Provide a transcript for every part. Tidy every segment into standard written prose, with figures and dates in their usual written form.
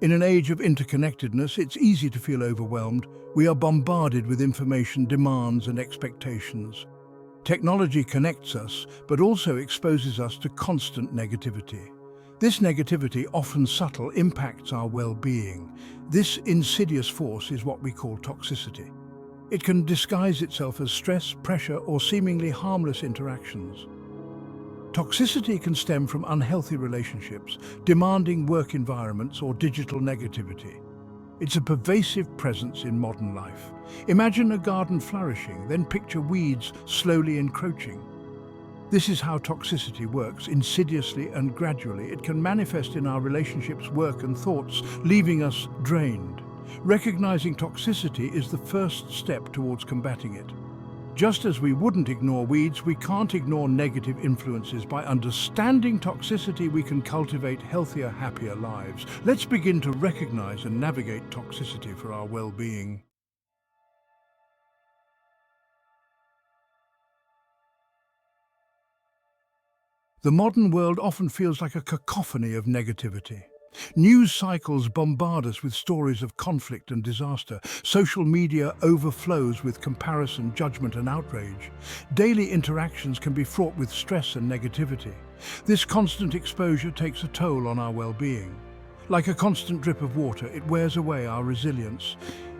In an age of interconnectedness, it's easy to feel overwhelmed. We are bombarded with information, demands, and expectations. Technology connects us, but also exposes us to constant negativity. This negativity, often subtle, impacts our well-being. This insidious force is what we call toxicity. It can disguise itself as stress, pressure, or seemingly harmless interactions. Toxicity can stem from unhealthy relationships, demanding work environments, or digital negativity. It's a pervasive presence in modern life. Imagine a garden flourishing, then picture weeds slowly encroaching. This is how toxicity works, insidiously and gradually. It can manifest in our relationships, work, and thoughts, leaving us drained. Recognizing toxicity is the first step towards combating it. Just as we wouldn't ignore weeds, we can't ignore negative influences. By understanding toxicity, we can cultivate healthier, happier lives. Let's begin to recognize and navigate toxicity for our well-being. The modern world often feels like a cacophony of negativity. News cycles bombard us with stories of conflict and disaster. Social media overflows with comparison, judgment, and outrage. Daily interactions can be fraught with stress and negativity. This constant exposure takes a toll on our well-being. Like a constant drip of water, it wears away our resilience.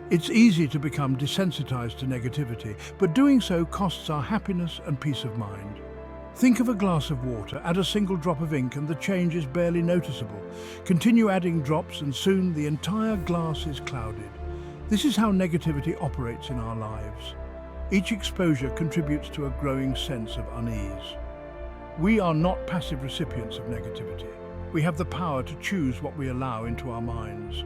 It's easy to become desensitized to negativity, but doing so costs our happiness and peace of mind. Think of a glass of water, add a single drop of ink and the change is barely noticeable. Continue adding drops and soon the entire glass is clouded. This is how negativity operates in our lives. Each exposure contributes to a growing sense of unease. We are not passive recipients of negativity. We have the power to choose what we allow into our minds.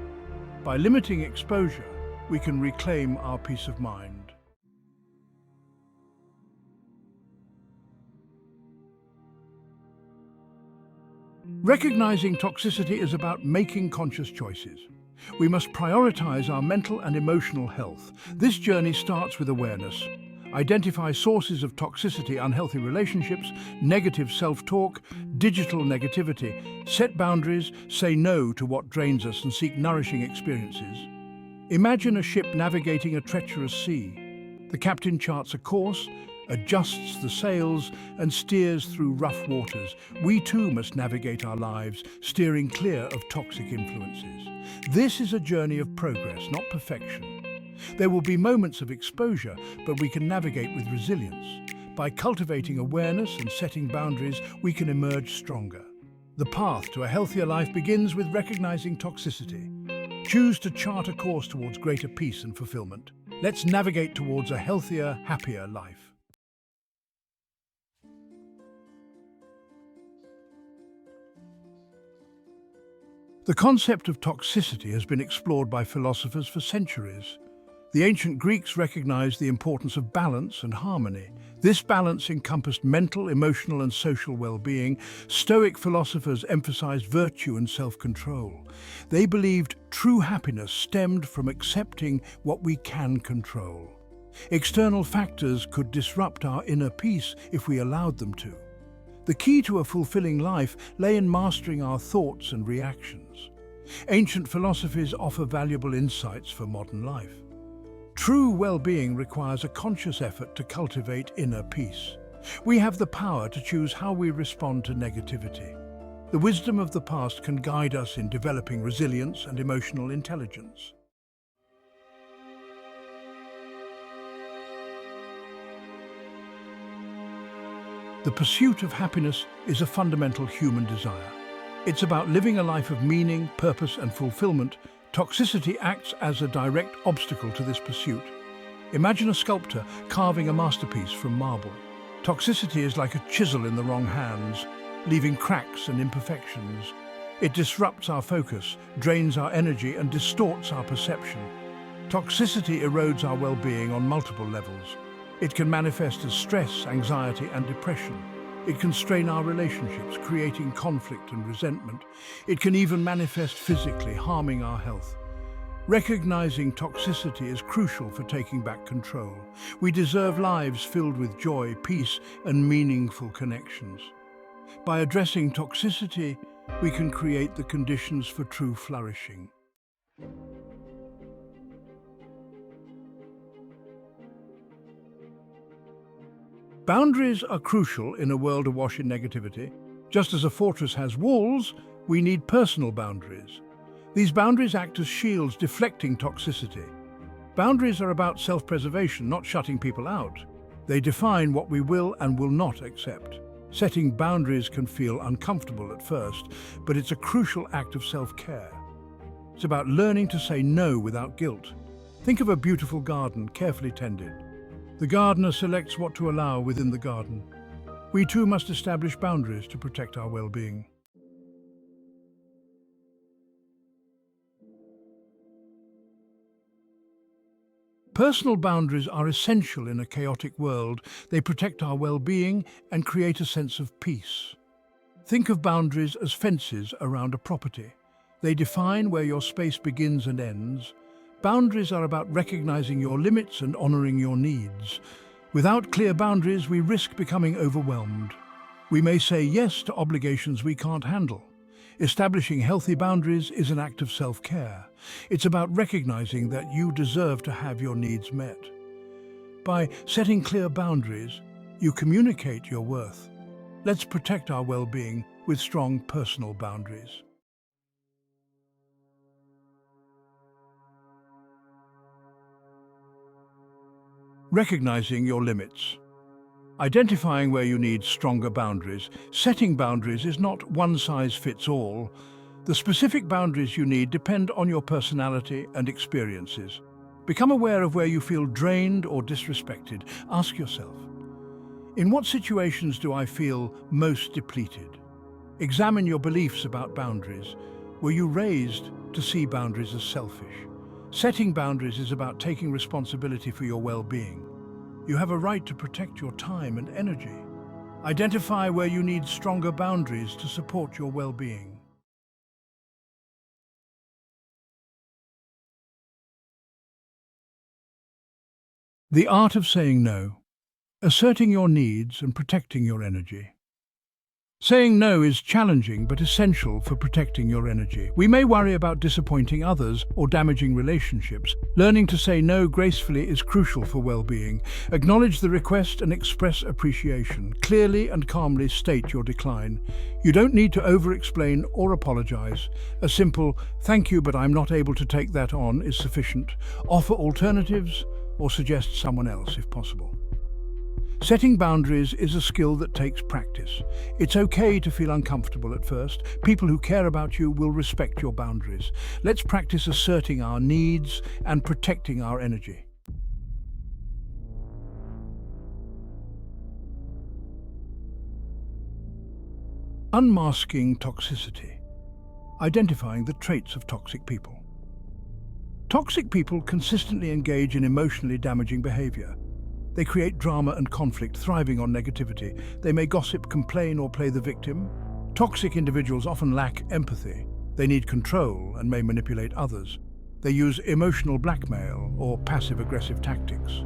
By limiting exposure, we can reclaim our peace of mind. Recognizing toxicity is about making conscious choices. We must prioritize our mental and emotional health. This journey starts with awareness. Identify sources of toxicity, unhealthy relationships, negative self-talk, digital negativity. Set boundaries, say no to what drains us, and seek nourishing experiences. Imagine a ship navigating a treacherous sea. The captain charts a course, adjusts the sails, and steers through rough waters. We too must navigate our lives, steering clear of toxic influences. This is a journey of progress, not perfection. There will be moments of exposure, but we can navigate with resilience. By cultivating awareness and setting boundaries, we can emerge stronger. The path to a healthier life begins with recognizing toxicity. Choose to chart a course towards greater peace and fulfillment. Let's navigate towards a healthier, happier life. The concept of toxicity has been explored by philosophers for centuries. The ancient Greeks recognized the importance of balance and harmony. This balance encompassed mental, emotional, and social well-being. Stoic philosophers emphasized virtue and self-control. They believed true happiness stemmed from accepting what we can control. External factors could disrupt our inner peace if we allowed them to. The key to a fulfilling life lay in mastering our thoughts and reactions. Ancient philosophies offer valuable insights for modern life. True well-being requires a conscious effort to cultivate inner peace. We have the power to choose how we respond to negativity. The wisdom of the past can guide us in developing resilience and emotional intelligence. The pursuit of happiness is a fundamental human desire. It's about living a life of meaning, purpose, and fulfillment. Toxicity acts as a direct obstacle to this pursuit. Imagine a sculptor carving a masterpiece from marble. Toxicity is like a chisel in the wrong hands, leaving cracks and imperfections. It disrupts our focus, drains our energy, and distorts our perception. Toxicity erodes our well-being on multiple levels. It can manifest as stress, anxiety, and depression. It can strain our relationships, creating conflict and resentment. It can even manifest physically, harming our health. Recognizing toxicity is crucial for taking back control. We deserve lives filled with joy, peace, and meaningful connections. By addressing toxicity, we can create the conditions for true flourishing. Boundaries are crucial in a world awash in negativity. Just as a fortress has walls, we need personal boundaries. These boundaries act as shields deflecting toxicity. Boundaries are about self-preservation, not shutting people out. They define what we will and will not accept. Setting boundaries can feel uncomfortable at first, but it's a crucial act of self-care. It's about learning to say no without guilt. Think of a beautiful garden, carefully tended. The gardener selects what to allow within the garden. We too must establish boundaries to protect our well-being. Personal boundaries are essential in a chaotic world. They protect our well-being and create a sense of peace. Think of boundaries as fences around a property. They define where your space begins and ends. Boundaries are about recognizing your limits and honoring your needs. Without clear boundaries, we risk becoming overwhelmed. We may say yes to obligations we can't handle. Establishing healthy boundaries is an act of self-care. It's about recognizing that you deserve to have your needs met. By setting clear boundaries, you communicate your worth. Let's protect our well-being with strong personal boundaries. Recognizing your limits. Identifying where you need stronger boundaries. Setting boundaries is not one size fits all. The specific boundaries you need depend on your personality and experiences. Become aware of where you feel drained or disrespected. Ask yourself, in what situations do I feel most depleted? Examine your beliefs about boundaries. Were you raised to see boundaries as selfish? Setting boundaries is about taking responsibility for your well-being. You have a right to protect your time and energy. Identify where you need stronger boundaries to support your well-being. The art of saying no, asserting your needs and protecting your energy. Saying no is challenging but essential for protecting your energy. We may worry about disappointing others or damaging relationships. Learning to say no gracefully is crucial for well-being. Acknowledge the request and express appreciation. Clearly and calmly state your decline. You don't need to over-explain or apologize. A simple, "Thank you, but I'm not able to take that on," is sufficient. Offer alternatives or suggest someone else if possible. Setting boundaries is a skill that takes practice. It's okay to feel uncomfortable at first. People who care about you will respect your boundaries. Let's practice asserting our needs and protecting our energy. Unmasking toxicity. Identifying the traits of toxic people. Toxic people consistently engage in emotionally damaging behavior. They create drama and conflict, thriving on negativity. They may gossip, complain, or play the victim. Toxic individuals often lack empathy. They need control and may manipulate others. They use emotional blackmail or passive-aggressive tactics.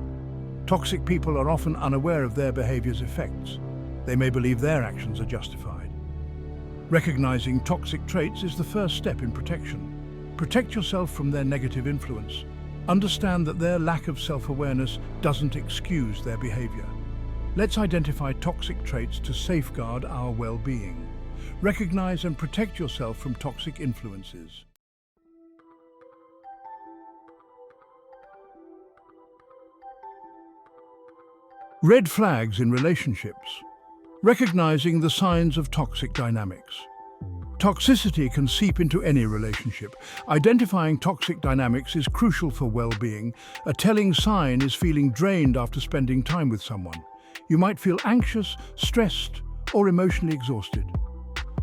Toxic people are often unaware of their behavior's effects. They may believe their actions are justified. Recognizing toxic traits is the first step in protection. Protect yourself from their negative influence. Understand that their lack of self-awareness doesn't excuse their behavior. Let's identify toxic traits to safeguard our well-being. Recognize and protect yourself from toxic influences. Red flags in relationships. Recognizing the signs of toxic dynamics. Toxicity can seep into any relationship. Identifying toxic dynamics is crucial for well-being. A telling sign is feeling drained after spending time with someone. You might feel anxious, stressed, or emotionally exhausted.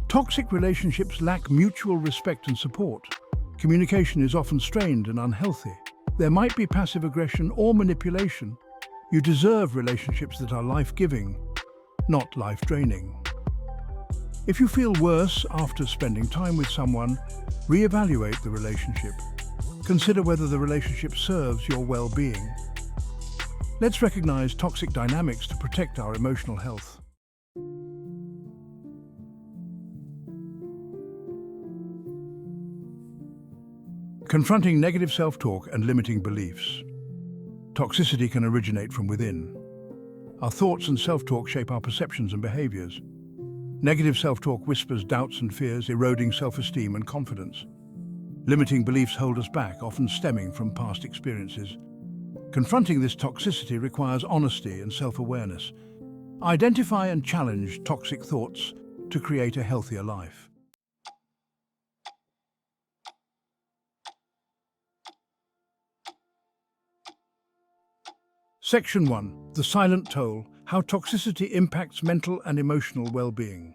Toxic relationships lack mutual respect and support. Communication is often strained and unhealthy. There might be passive aggression or manipulation. You deserve relationships that are life-giving, not life-draining. If you feel worse after spending time with someone, reevaluate the relationship. Consider whether the relationship serves your well-being. Let's recognize toxic dynamics to protect our emotional health. Confronting negative self-talk and limiting beliefs. Toxicity can originate from within. Our thoughts and self-talk shape our perceptions and behaviors. Negative self-talk whispers doubts and fears, eroding self-esteem and confidence. Limiting beliefs hold us back, often stemming from past experiences. Confronting this toxicity requires honesty and self-awareness. Identify and challenge toxic thoughts to create a healthier life. Section 1. The Silent Toll: How Toxicity Impacts Mental and Emotional Well-Being.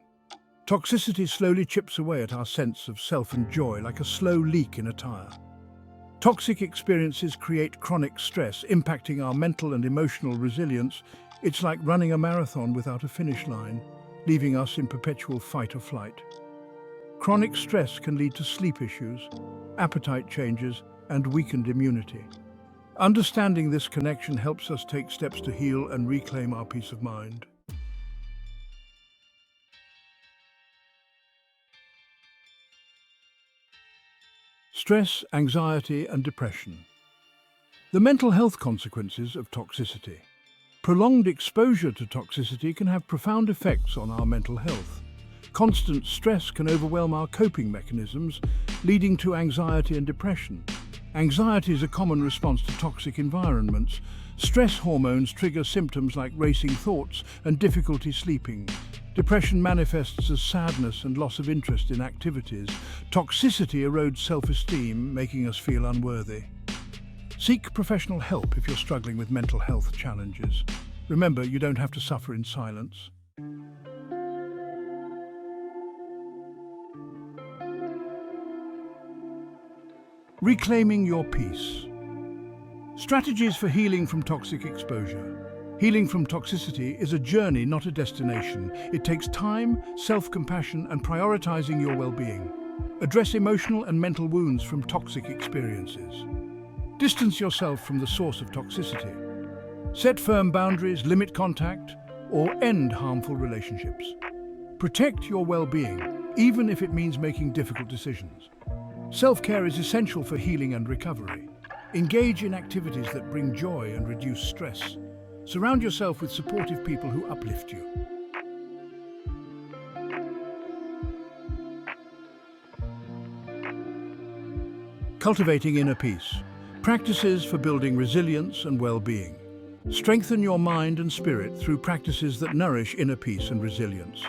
Toxicity slowly chips away at our sense of self and joy like a slow leak in a tire. Toxic experiences create chronic stress, impacting our mental and emotional resilience. It's like running a marathon without a finish line, leaving us in perpetual fight or flight. Chronic stress can lead to sleep issues, appetite changes, and weakened immunity. Understanding this connection helps us take steps to heal and reclaim our peace of mind. Stress, anxiety, and depression. The mental health consequences of toxicity. Prolonged exposure to toxicity can have profound effects on our mental health. Constant stress can overwhelm our coping mechanisms, leading to anxiety and depression. Anxiety is a common response to toxic environments. Stress hormones trigger symptoms like racing thoughts and difficulty sleeping. Depression manifests as sadness and loss of interest in activities. Toxicity erodes self-esteem, making us feel unworthy. Seek professional help if you're struggling with mental health challenges. Remember, you don't have to suffer in silence. Reclaiming your peace. Strategies for healing from toxic exposure. Healing from toxicity is a journey, not a destination. It takes time, self-compassion, and prioritizing your well-being. Address emotional and mental wounds from toxic experiences. Distance yourself from the source of toxicity. Set firm boundaries, limit contact, or end harmful relationships. Protect your well-being, even if it means making difficult decisions. Self-care is essential for healing and recovery. Engage in activities that bring joy and reduce stress. Surround yourself with supportive people who uplift you. Cultivating inner peace. Practices for building resilience and well-being. Strengthen your mind and spirit through practices that nourish inner peace and resilience.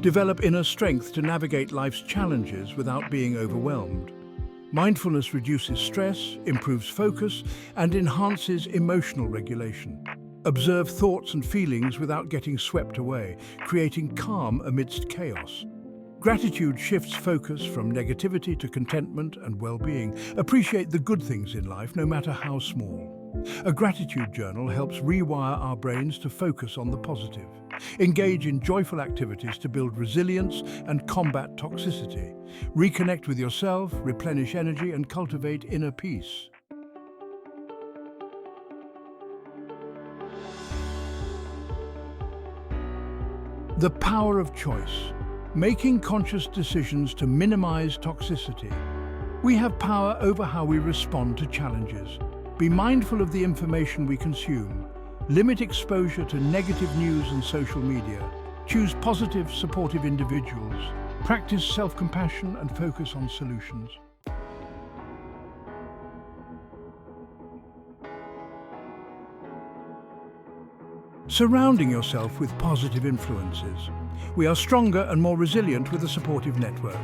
Develop inner strength to navigate life's challenges without being overwhelmed. Mindfulness reduces stress, improves focus, and enhances emotional regulation. Observe thoughts and feelings without getting swept away, creating calm amidst chaos. Gratitude shifts focus from negativity to contentment and well-being. Appreciate the good things in life, no matter how small. A gratitude journal helps rewire our brains to focus on the positive. Engage in joyful activities to build resilience and combat toxicity. Reconnect with yourself, replenish energy, and cultivate inner peace. The power of choice. Making conscious decisions to minimize toxicity. We have power over how we respond to challenges. Be mindful of the information we consume. Limit exposure to negative news and social media. Choose positive, supportive individuals. Practice self-compassion and focus on solutions. Surrounding yourself with positive influences. We are stronger and more resilient with a supportive network.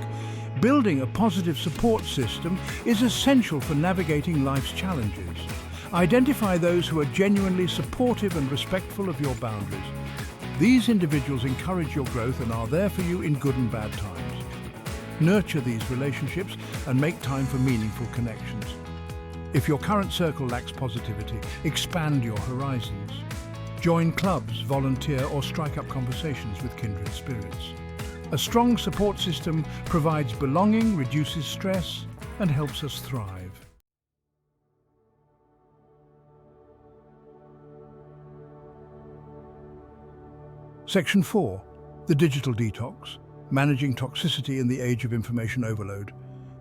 Building a positive support system is essential for navigating life's challenges. Identify those who are genuinely supportive and respectful of your boundaries. These individuals encourage your growth and are there for you in good and bad times. Nurture these relationships and make time for meaningful connections. If your current circle lacks positivity, expand your horizons. Join clubs, volunteer, or strike up conversations with kindred spirits. A strong support system provides belonging, reduces stress, and helps us thrive. Section 4. The Digital Detox. Managing Toxicity in the Age of Information Overload.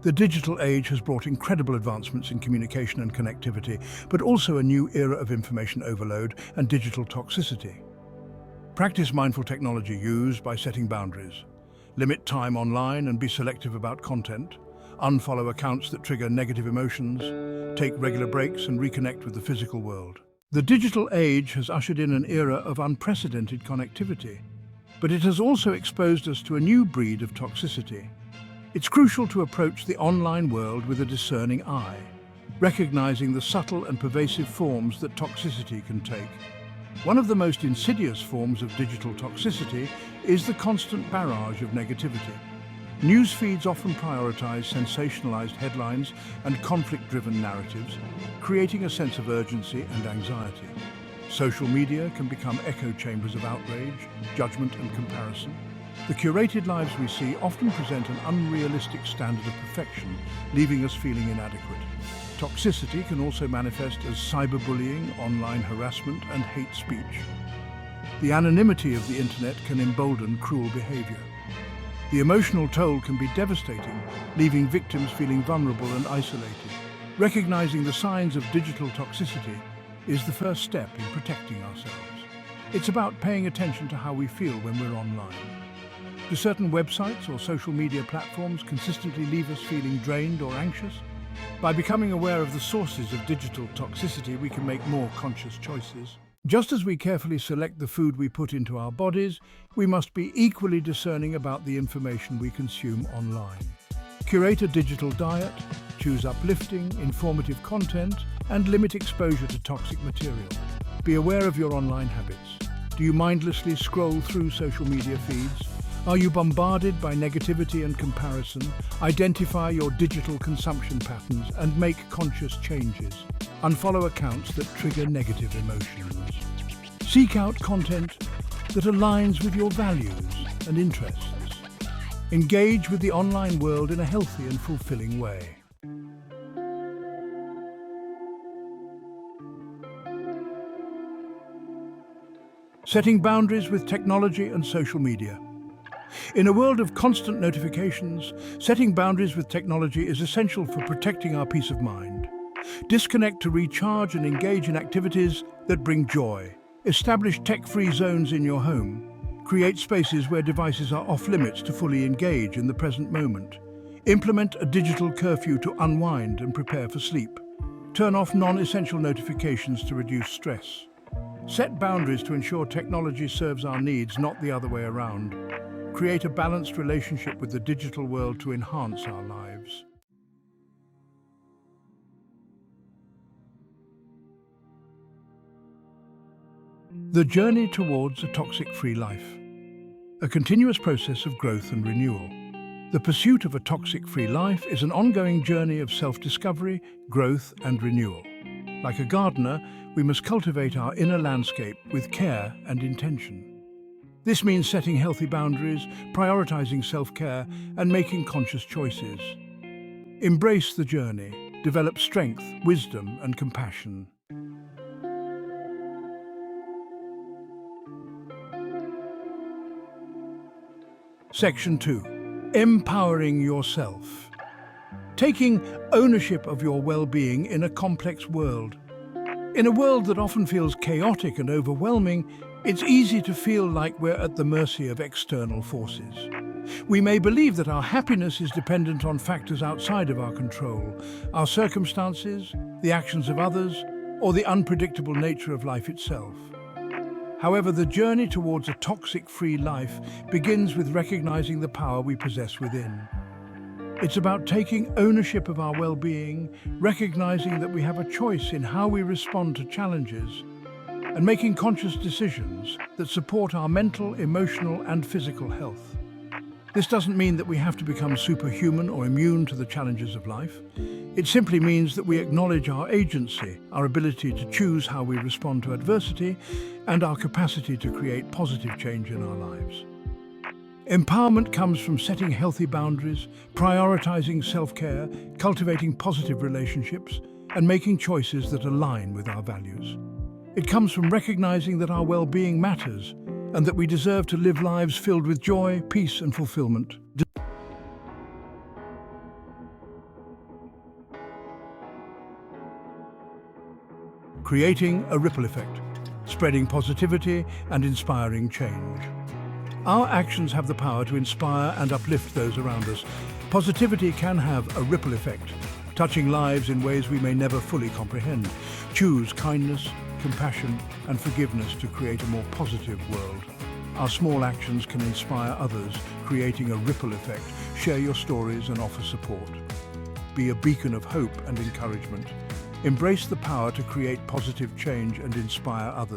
The digital age has brought incredible advancements in communication and connectivity, but also a new era of information overload and digital toxicity. Practice mindful technology use by setting boundaries. Limit time online and be selective about content. Unfollow accounts that trigger negative emotions. Take regular breaks and reconnect with the physical world. The digital age has ushered in an era of unprecedented connectivity, but it has also exposed us to a new breed of toxicity. It's crucial to approach the online world with a discerning eye, recognizing the subtle and pervasive forms that toxicity can take. One of the most insidious forms of digital toxicity is the constant barrage of negativity. News feeds often prioritize sensationalized headlines and conflict-driven narratives, creating a sense of urgency and anxiety. Social media can become echo chambers of outrage, judgment, and comparison. The curated lives we see often present an unrealistic standard of perfection, leaving us feeling inadequate. Toxicity can also manifest as cyberbullying, online harassment, and hate speech. The anonymity of the internet can embolden cruel behavior. The emotional toll can be devastating, leaving victims feeling vulnerable and isolated. Recognizing the signs of digital toxicity is the first step in protecting ourselves. It's about paying attention to how we feel when we're online. Do certain websites or social media platforms consistently leave us feeling drained or anxious? By becoming aware of the sources of digital toxicity, we can make more conscious choices. Just as we carefully select the food we put into our bodies, we must be equally discerning about the information we consume online. Curate a digital diet, choose uplifting, informative content, and limit exposure to toxic material. Be aware of your online habits. Do you mindlessly scroll through social media feeds? Are you bombarded by negativity and comparison? Identify your digital consumption patterns and make conscious changes. Unfollow accounts that trigger negative emotions. Seek out content that aligns with your values and interests. Engage with the online world in a healthy and fulfilling way. Setting boundaries with technology and social media. In a world of constant notifications, setting boundaries with technology is essential for protecting our peace of mind. Disconnect to recharge and engage in activities that bring joy. Establish tech-free zones in your home. Create spaces where devices are off-limits to fully engage in the present moment. Implement a digital curfew to unwind and prepare for sleep. Turn off non-essential notifications to reduce stress. Set boundaries to ensure technology serves our needs, not the other way around. Create a balanced relationship with the digital world to enhance our lives. The journey towards a toxic-free life. A continuous process of growth and renewal. The pursuit of a toxic-free life is an ongoing journey of self-discovery, growth, and renewal. Like a gardener, we must cultivate our inner landscape with care and intention. This means setting healthy boundaries, prioritizing self-care, and making conscious choices. Embrace the journey, develop strength, wisdom, and compassion. Section 2. Empowering yourself. Taking ownership of your well-being in a complex world. In a world that often feels chaotic and overwhelming, it's easy to feel like we're at the mercy of external forces. We may believe that our happiness is dependent on factors outside of our control, our circumstances, the actions of others, or the unpredictable nature of life itself. However, the journey towards a toxic-free life begins with recognizing the power we possess within. It's about taking ownership of our well-being, recognizing that we have a choice in how we respond to challenges, and making conscious decisions that support our mental, emotional, and physical health. This doesn't mean that we have to become superhuman or immune to the challenges of life. It simply means that we acknowledge our agency, our ability to choose how we respond to adversity, and our capacity to create positive change in our lives. Empowerment comes from setting healthy boundaries, prioritizing self-care, cultivating positive relationships, and making choices that align with our values. It comes from recognizing that our well-being matters and that we deserve to live lives filled with joy, peace, and fulfillment. creating a ripple effect, spreading positivity and inspiring change. Our actions have the power to inspire and uplift those around us. Positivity can have a ripple effect, touching lives in ways we may never fully comprehend. Choose kindness, compassion, and forgiveness to create a more positive world. Our small actions can inspire others, creating a ripple effect. Share your stories and offer support. Be a beacon of hope and encouragement. Embrace the power to create positive change and inspire others.